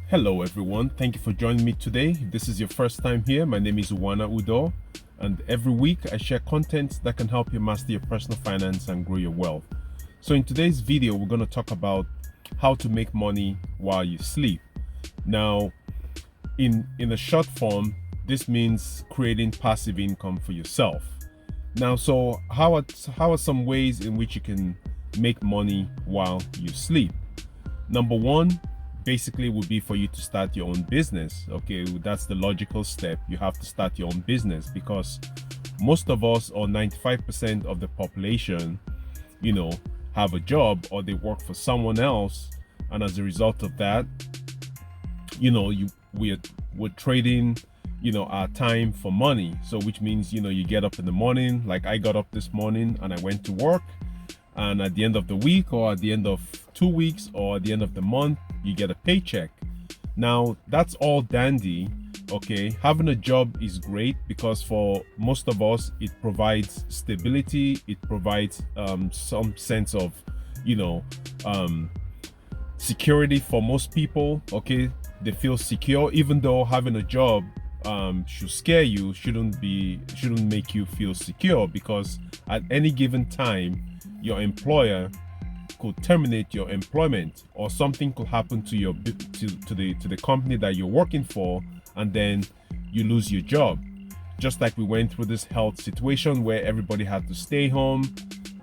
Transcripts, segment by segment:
Hello everyone, thank you for joining me today. If this is your first time here, my name is Udoh, and every week I share content that can help you master your personal finance and grow your wealth. So in today's video, we're going to talk about how to make money while you sleep. Now, in a short form, this means creating passive income for yourself. Now, so how are some ways in which you can make money while you sleep? Number one, basically would be for you to start your own business. Okay, that's the logical step. You have to start your own business because most of us, or 95% of the population, have a job or they work for someone else, and as a result of that, we're trading our time for money. So which means you get up in the morning, like I got up this morning and I went to work, and at the end of the week or at the end of 2 weeks or at the end of the month, you get a paycheck. Now that's all dandy. Okay, having a job is great because for most of us it provides stability, it provides some sense of security for most people. Okay, they feel secure, even though having a job should scare you, shouldn't make you feel secure, because at any given time your employer could terminate your employment, or something could happen to your to the company that you're working for, and then you lose your job. Just like we went through this health situation where everybody had to stay home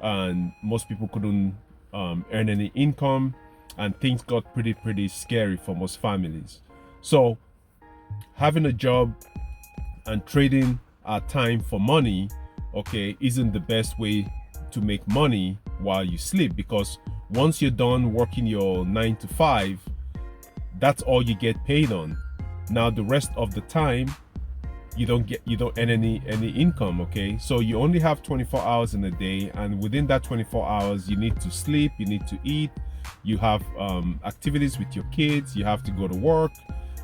and most people couldn't earn any income, and things got pretty scary for most families. So having a job and trading our time for money, okay, isn't the best way to make money while you sleep, because once you're done working your 9 to 5, that's all you get paid on. Now the rest of the time you don't earn any income. Okay, so you only have 24 hours in a day, and within that 24 hours you need to sleep, you need to eat, you have activities with your kids, you have to go to work,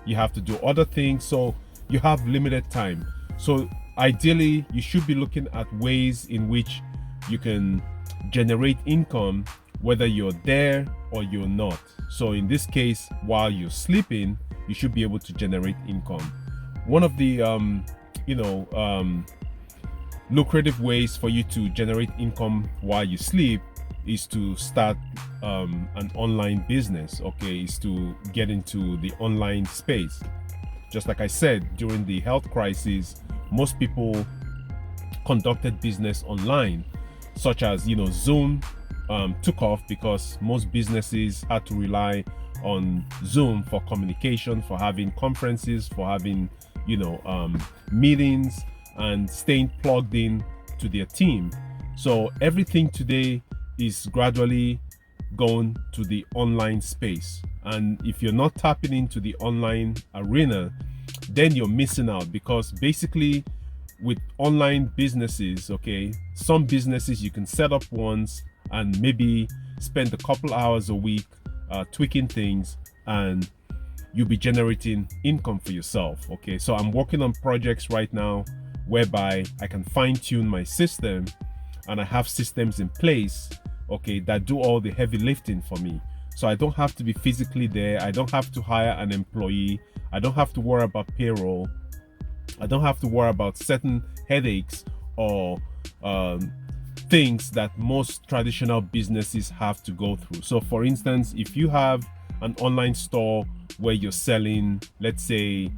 you have to do other things, so you have limited time. So ideally you should be looking at ways in which you can generate income whether you're there or you're not. So in this case, while you're sleeping, you should be able to generate income. One of the lucrative ways for you to generate income while you sleep is to start an online business. Okay, is to get into the online space. Just like I said, during the health crisis, most people conducted business online, such as Zoom took off because most businesses had to rely on Zoom for communication, for having conferences, for having meetings, and staying plugged in to their team. So everything today is gradually going to the online space, and if you're not tapping into the online arena, then you're missing out, because basically with online businesses, okay, some businesses you can set up once and maybe spend a couple hours a week tweaking things, and you'll be generating income for yourself. Okay, so I'm working on projects right now whereby I can fine-tune my system, and I have systems in place, okay, that do all the heavy lifting for me. So I don't have to be physically there, I don't have to hire an employee, I don't have to worry about payroll, I don't have to worry about certain headaches or things that most traditional businesses have to go through. So for instance, if you have an online store where you're selling, let's say,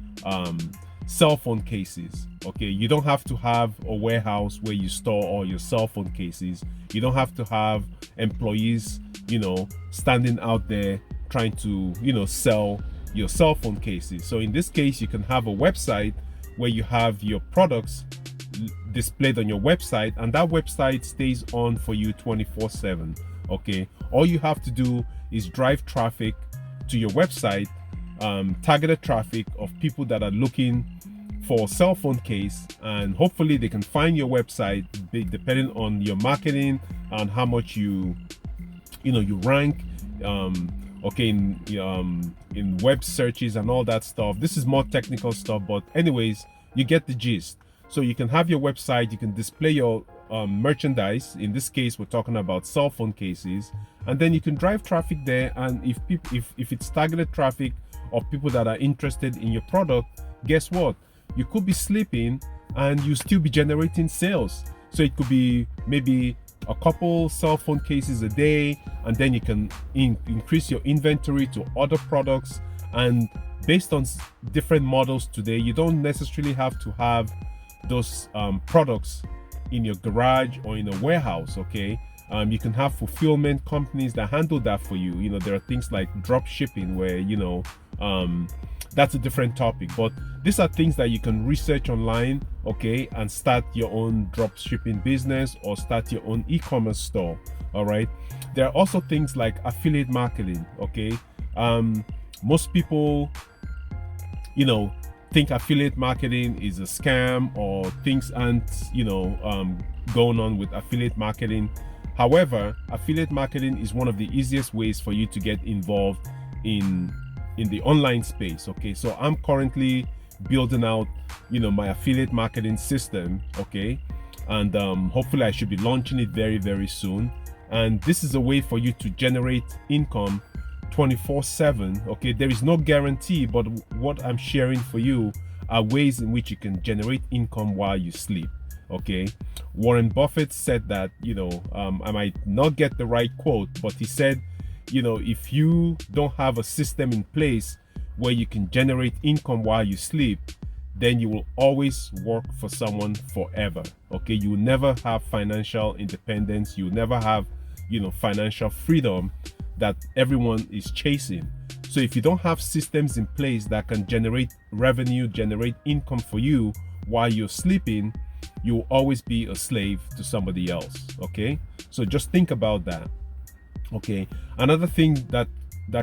cell phone cases, okay, you don't have to have a warehouse where you store all your cell phone cases. You don't have to have employees standing out there trying to sell your cell phone cases. So in this case, you can have a website where you have your products displayed on your website, and that website stays on for you 24/7. Okay, all you have to do is drive traffic to your website, targeted traffic of people that are looking for a cell phone case, and hopefully they can find your website depending on your marketing and how much you rank okay, in web searches and all that stuff. This is more technical stuff, but anyways, you get the gist. So you can have your website, you can display your merchandise. In this case, we're talking about cell phone cases, and then you can drive traffic there. And if it's targeted traffic of people that are interested in your product, guess what? You could be sleeping and you still be generating sales. So it could be maybe a couple cell phone cases a day, and then you can increase your inventory to other products. And based on different models today, you don't necessarily have to have those products in your garage or in a warehouse. Okay, you can have fulfillment companies that handle that for you. You know, there are things like drop shipping where, you know, that's a different topic, but these are things that you can research online, okay, and start your own drop shipping business or start your own e-commerce store. All right, there are also things like affiliate marketing. Okay, most people, you know, think affiliate marketing is a scam or things aren't, you know, going on with affiliate marketing. However, affiliate marketing is one of the easiest ways for you to get involved in the online space. Okay, so I'm currently building out, you know, my affiliate marketing system. Okay, and hopefully I should be launching it very, very soon. And this is a way for you to generate income 24/7. Okay, there is no guarantee, but what I'm sharing for you are ways in which you can generate income while you sleep. Okay, Warren Buffett said that, you know, I might not get the right quote, but he said, you know, if you don't have a system in place where you can generate income while you sleep, then you will always work for someone forever. Okay, you will never have financial independence. You will never have, you know, financial freedom that everyone is chasing. So if you don't have systems in place that can generate revenue, generate income for you while you're sleeping, you will always be a slave to somebody else. Okay, so just think about that. Okay, another thing that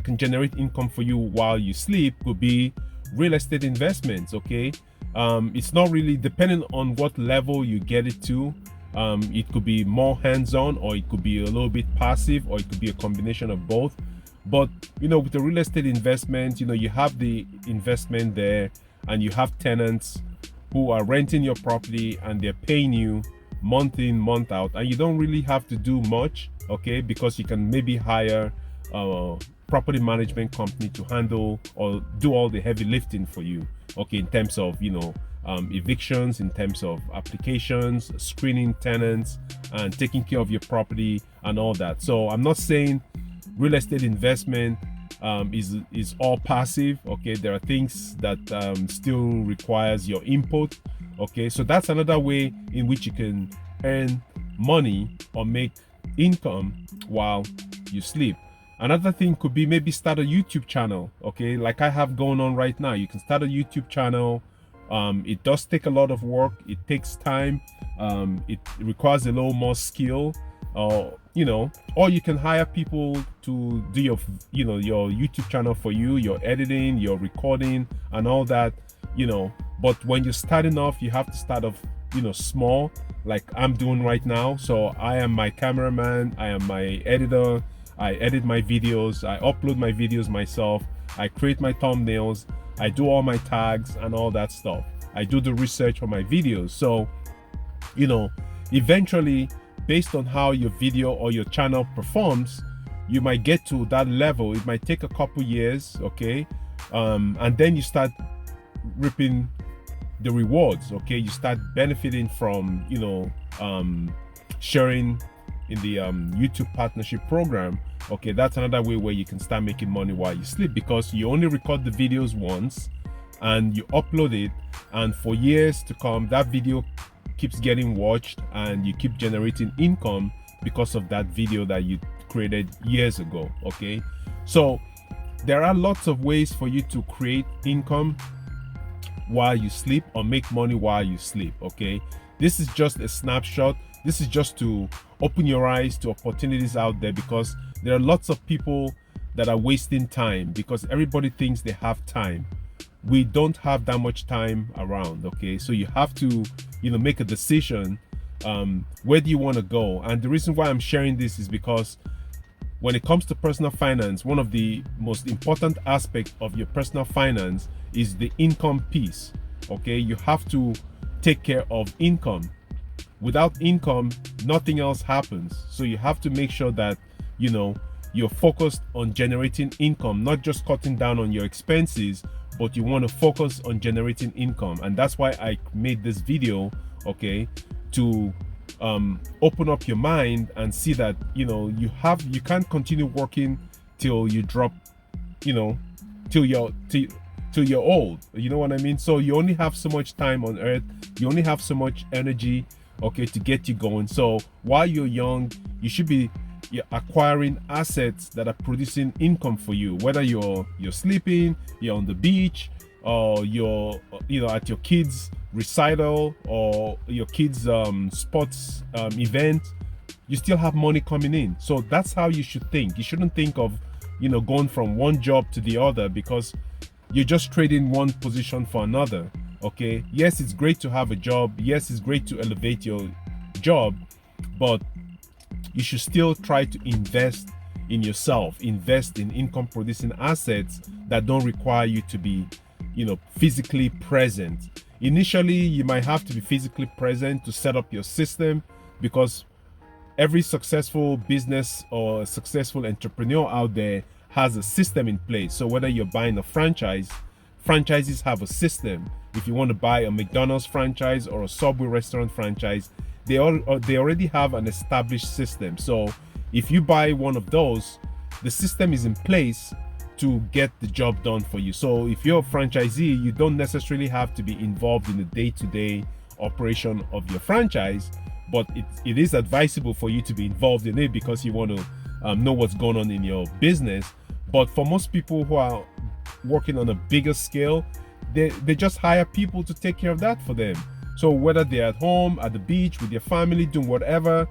can generate income for you while you sleep could be real estate investments. Okay, it's not really depending on what level you get it to. It could be more hands-on, or it could be a little bit passive, or it could be a combination of both. But, you know, with the real estate investment, you know, you have the investment there and you have tenants who are renting your property and they're paying you month in, month out, and you don't really have to do much. Okay, because you can maybe hire a property management company to handle or do all the heavy lifting for you. Okay, in terms of, you know, evictions, in terms of applications, screening tenants, and taking care of your property and all that. So I'm not saying real estate investment is all passive. Okay, there are things that still requires your input. Okay, so that's another way in which you can earn money or make income while you sleep. Another thing could be maybe start a YouTube channel. Okay, like I have going on right now. You can start a YouTube channel. It does take a lot of work. It takes time. It requires a little more skill. You know, or you can hire people to do your, you know, your YouTube channel for you, your editing, your recording, and all that. You know, but when you're starting off, you have to start off, you know, small, like I'm doing right now. So I am my cameraman. I am my editor. I edit my videos. I upload my videos myself. I create my thumbnails. I do all my tags and all that stuff. I do the research for my videos. So, you know, eventually, based on how your video or your channel performs, you might get to that level. It might take a couple years, okay? And then you start reaping the rewards, okay? You start benefiting from, you know, sharing in the YouTube partnership program. Okay, that's another way where you can start making money while you sleep, because you only record the videos once and you upload it, and for years to come that video keeps getting watched and you keep generating income because of that video that you created years ago. Okay, so there are lots of ways for you to create income while you sleep or make money while you sleep. Okay, this is just a snapshot. This is just to open your eyes to opportunities out there, because there are lots of people that are wasting time because everybody thinks they have time. We don't have that much time around. Okay, so you have to, you know, make a decision. Where do you want to go? And the reason why I'm sharing this is because when it comes to personal finance, one of the most important aspects of your personal finance is the income piece. Okay, you have to take care of income. Without income, nothing else happens. So you have to make sure that, you know, you're focused on generating income, not just cutting down on your expenses, but you want to focus on generating income. And that's why I made this video, okay, to open up your mind and see that, you know, you can't continue working till you drop, you know, till you're old. You know what I mean? So you only have so much time on earth, you only have so much energy, okay, to get you going. So while you're young, you should be acquiring assets that are producing income for you, whether you're sleeping, you're on the beach, or you're, you know, at your kids recital or your kids sports event. You still have money coming in. So that's how you should think. You shouldn't think of, you know, going from one job to the other, because you're just trading one position for another. Okay, yes, it's great to have a job, yes, it's great to elevate your job, but you should still try to invest in yourself, invest in income producing assets that don't require you to be, you know, physically present. Initially, you might have to be physically present to set up your system, because every successful business or successful entrepreneur out there has a system in place. So whether you're buying a franchise, franchises have a system. If you want to buy a McDonald's franchise or a Subway restaurant franchise, they already have an established system. So if you buy one of those, the system is in place to get the job done for you. So if you're a franchisee, you don't necessarily have to be involved in the day-to-day operation of your franchise, but it is advisable for you to be involved in it, because you want to know what's going on in your business. But for most people who are working on a bigger scale, they just hire people to take care of that for them. So whether they're at home, at the beach, with their family, doing whatever,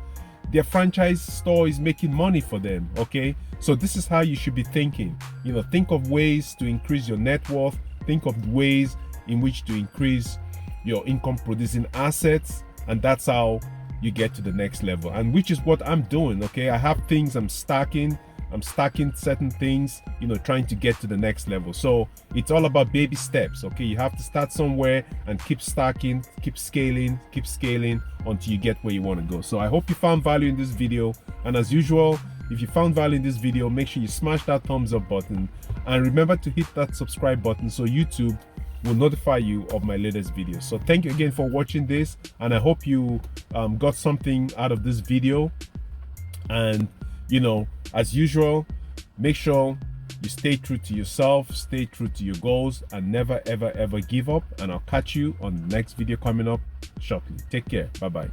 their franchise store is making money for them. Okay, so this is how you should be thinking. You know, think of ways to increase your net worth, think of ways in which to increase your income producing assets, and that's how you get to the next level, and which is what I'm doing. Okay, I have things I'm stacking certain things, you know, trying to get to the next level. So it's all about baby steps. Okay, you have to start somewhere and keep stacking, keep scaling until you get where you want to go. So I hope you found value in this video, and as usual, if you found value in this video, make sure you smash that thumbs up button, and remember to hit that subscribe button so YouTube will notify you of my latest videos. So thank you again for watching this, and I hope you got something out of this video. And you know, as usual, make sure you stay true to yourself, stay true to your goals, and never ever give up. And I'll catch you on the next video coming up shortly. Take care. Bye bye.